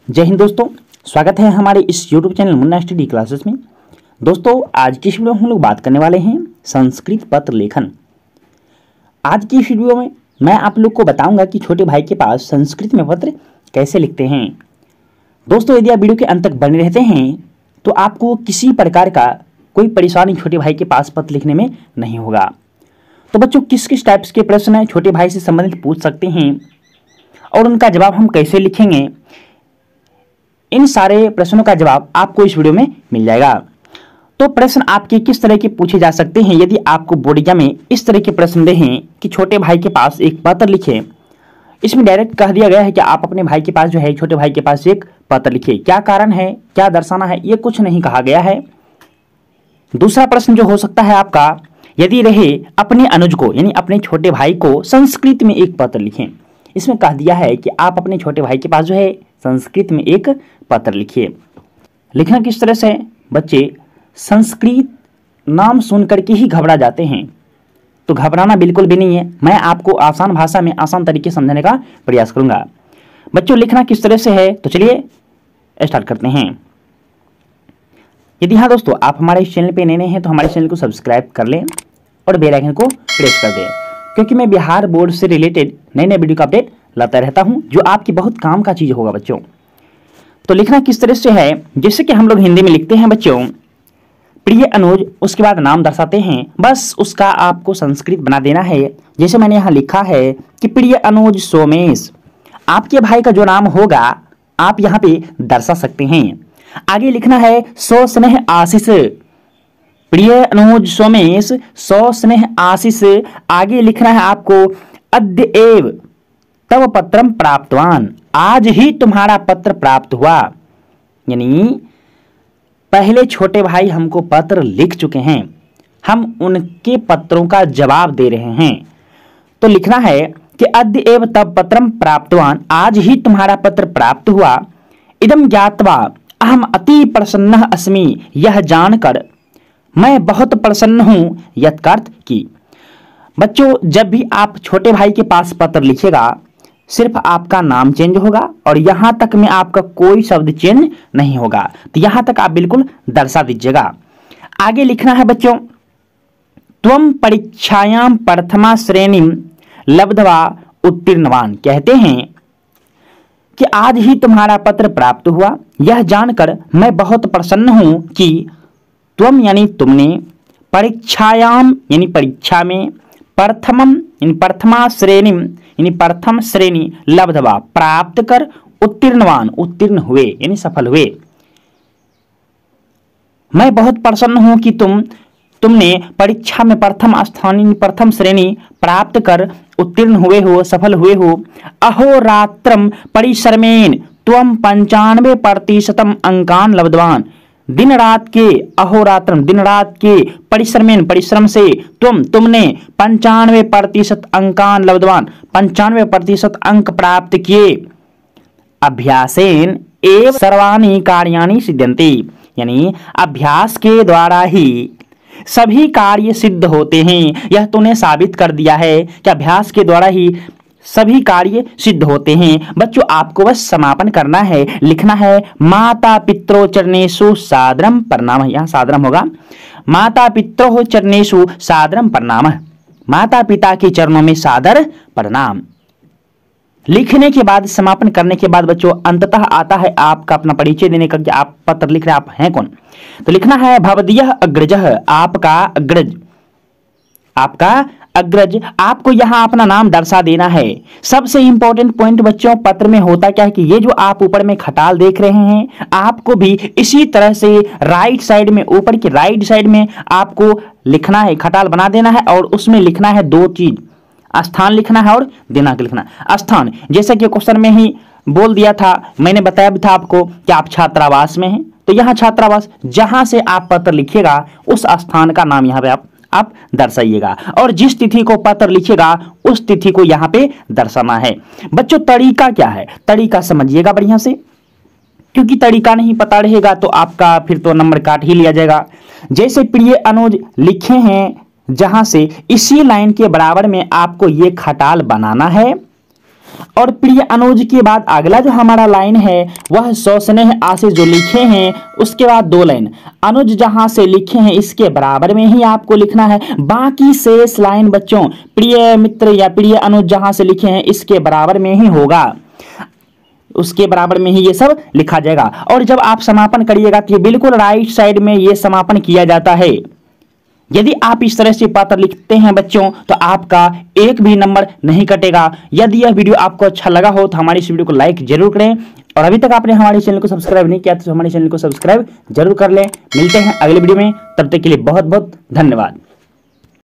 जय हिंद दोस्तों, स्वागत है हमारे इस YouTube channel Munna study classes में। दोस्तों, आज की इस वीडियो में हम लोग बात करने वाले हैं संस्कृत पत्र लेखन। आज की इस वीडियो में मैं आप लोग को बताऊंगा कि छोटे भाई के पास संस्कृत में पत्र कैसे लिखते हैं। दोस्तों, यदि आप वीडियो के अंत तक बने रहते हैं तो आपको किसी प्रकार का कोई परेशानी छोटे भाई के पास पत्र लिखने में नहीं होगा। तो बच्चों, किस किस टाइप्स के प्रश्न छोटे भाई से संबंधित पूछ सकते हैं और उनका जवाब हम कैसे लिखेंगे, इन सारे प्रश्नों का जवाब आपको इस वीडियो में मिल जाएगा। तो प्रश्न आपके किस तरह के पूछे जा सकते हैं यदि आपको बोर्ड एग्जाम में इस तरह के प्रश्न दे हैं कि छोटे भाई के पास एक पत्र लिखें। इसमें डायरेक्ट कह दिया गया है कि आप अपने भाई के पास जो है, छोटे भाई के पास एक पत्र लिखिए। क्या कारण है, क्या दर्शाना है, ये कुछ नहीं कहा गया है। दूसरा प्रश्न जो हो सकता है आपका, यदि रहे अपने अनुज को यानी अपने छोटे भाई को संस्कृत में एक पत्र लिखें। इसमें कह दिया है कि आप अपने छोटे भाई के पास जो है संस्कृत में एक पत्र लिखिए। लिखना किस तरह से? बच्चे संस्कृत नाम सुन करके ही घबरा जाते हैं, तो घबराना बिल्कुल भी नहीं है। मैं आपको आसान भाषा में आसान तरीके से समझाने का प्रयास करूंगा। बच्चों, लिखना किस तरह से है, तो चलिए स्टार्ट करते हैं। यदि हाँ दोस्तों, आप हमारे इस चैनल पे नए हैं तो हमारे चैनल को सब्सक्राइब कर लें और बेल आइकन को प्रेस कर दें, क्योंकि मैं बिहार बोर्ड से रिलेटेड नए नए वीडियो का अपडेट लाता रहता हूं जो आपकी बहुत काम का चीज होगा बच्चों। तो लिखना किस तरह से है, जैसे कि हम लोग हिंदी में लिखते हैं बच्चों, प्रिय अनुज, उसके बाद नाम दर्शाते हैं, बस उसका आपको संस्कृत बना देना है। जैसे मैंने यहाँ लिखा है कि प्रिय अनुज सोमेश, आपके भाई का जो नाम होगा आप यहाँ पे दर्शा सकते हैं। आगे लिखना है सो स्नेह आशीष, प्रिय अनुज सोमेश सो स्नेह आशीष। आगे लिखना है आपको अद्य एव तव पत्रम प्राप्तवान, आज ही तुम्हारा पत्र प्राप्त हुआ। यानी पहले छोटे भाई हमको पत्र लिख चुके हैं, हम उनके पत्रों का जवाब दे रहे हैं। तो लिखना है कि अद्य एव तव पत्रम प्राप्तवान, आज ही तुम्हारा पत्र प्राप्त हुआ। इदम ज्ञात्वा अहम अति प्रसन्न अस्मि, यह जानकर मैं बहुत प्रसन्न हूं। यत्कर्थ की। बच्चों, जब भी आप छोटे भाई के पास पत्र लिखिएगा, सिर्फ आपका नाम चेंज होगा और यहां तक में आपका कोई शब्द चेंज नहीं होगा। तो यहां तक आप बिल्कुल दर्शा दीजिएगा। आगे लिखना है बच्चों, त्वम परीक्षायाम प्रथमा श्रेणी लब्धवा उत्तीर्णवान, कहते हैं कि आज ही तुम्हारा पत्र प्राप्त हुआ। यह जानकर मैं बहुत प्रसन्न हूं कि त्वम यानी तुमने, परीक्षायाम यानी परीक्षा में, प्रथमम यानी प्रथमा श्रेणी यानी प्रथम श्रेणी, लब्धवा प्राप्त कर, उत्तीर्णवान उत्तीर्ण हुए यानी सफल हुए। मैं बहुत प्रसन्न हूं कि तुमने परीक्षा में प्रथम स्थान प्रथम श्रेणी प्राप्त कर उत्तीर्ण हुए हो, सफल हुए हो। अहोरात्रम परिश्रमेण त्वम 95% अंकान लब्धवान, दिन रात के, अहोरात्रम दिन रात के, परिश्रम से, तुमने 95% अंकान लब्धवान, 95% अंक प्राप्त किए। अभ्यासेन एव सर्वाणि कार्याणि सिद्ध्यन्ति, यानी अभ्यास के द्वारा ही सभी कार्य सिद्ध होते हैं। यह तूने साबित कर दिया है कि अभ्यास के द्वारा ही सभी कार्य सिद्ध होते हैं। बच्चों, आपको बस समापन करना है। लिखना है माता पित्रो चरणेषु सादरम प्रणाम, यहाँ सादरम होगा, माता पित्रो चरणेषु सादरम प्रणाम, माता पिता के चरणों में सादर प्रणाम। लिखने के बाद, समापन करने के बाद बच्चों, अंततः आता है आपका अपना परिचय देने का कि आप पत्र लिख रहे हैं, आप हैं कौन। तो लिखना है भवदीयः अग्रजः, आपका अग्रज, आपका अग्रज। आपको यहां अपना नाम दर्शा देना है। सबसे इंपॉर्टेंट पॉइंट बच्चों, पत्र में होता क्या है कि ये जो आप ऊपर में खटाल देख रहे हैं, आपको भी इसी तरह से राइट साइड में, ऊपर की राइट साइड में आपको लिखना है, खटाल बना देना है और उसमें लिखना है दो चीज, स्थान लिखना है और दिनांक लिखना है। स्थान, जैसे कि क्वेश्चन में ही बोल दिया था, मैंने बताया भी था आपको कि आप छात्रावास में हैं, तो यहाँ छात्रावास, जहां से आप पत्र लिखिएगा उस स्थान का नाम यहाँ पे आप दर्शाइएगा और जिस तिथि को पत्र लिखिएगा उस तिथि को यहाँ पे दर्शाना है। बच्चों, तरीका क्या है, तरीका समझिएगा बढ़िया से, क्योंकि तरीका नहीं पता रहेगा तो आपका फिर तो नंबर काट ही लिया जाएगा। जैसे प्रिय अनुज लिखे हैं, जहां से इसी लाइन के बराबर में आपको ये खटाल बनाना है और प्रिय अनुज के बाद अगला जो हमारा लाइन है वह सौस्नेह आशीष जो लिखे हैं, उसके बाद 2 लाइन अनुज जहां से लिखे हैं इसके बराबर में ही आपको लिखना है। बाकी शेष लाइन बच्चों प्रिय मित्र या प्रिय अनुज जहां से लिखे हैं इसके बराबर में ही होगा, उसके बराबर में ही ये सब लिखा जाएगा। और जब आप समापन करिएगा तो बिल्कुल राइट साइड में ये समापन किया जाता है। यदि आप इस तरह से पत्र लिखते हैं बच्चों तो आपका एक भी नंबर नहीं कटेगा। यदि यह वीडियो आपको अच्छा लगा हो तो हमारी इस वीडियो को लाइक जरूर करें, और अभी तक आपने हमारे चैनल को सब्सक्राइब नहीं किया तो हमारे चैनल को सब्सक्राइब जरूर कर लें। मिलते हैं अगले वीडियो में, तब तक के लिए बहुत बहुत धन्यवाद।